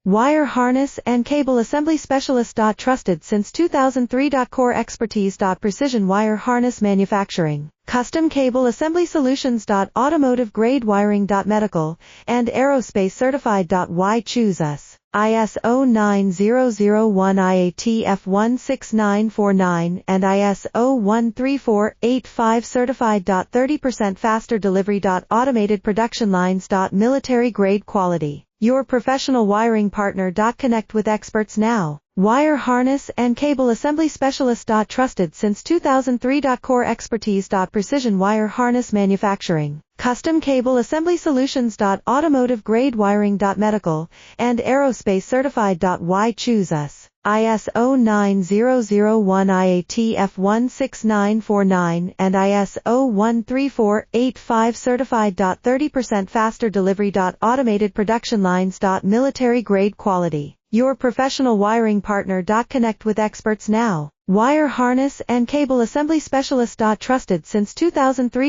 Wire harness and cable assembly specialist. Trusted since 2003. Core expertise. Precision wire harness manufacturing, custom cable assembly solutions. Automotive grade wiring. Medical and aerospace certified. Why choose us? ISO 9001 IATF 16949 and ISO 13485 certified. 30% faster delivery. Automated production lines. Military grade quality. Your professional wiring partner. Connect with experts now. Wire harness and cable assembly specialist. Trusted since 2003. Core expertise. Precision wire harness manufacturing, custom cable assembly solutions. Automotive grade wiring. Medical and aerospace certified. Why choose us? ISO 9001 IATF 16949 and ISO 13485 certified. 30% faster delivery. Automated production lines. Military grade quality. Your professional wiring partner. Connect with experts now. Wire harness and cable assembly specialist. Trusted since 2003.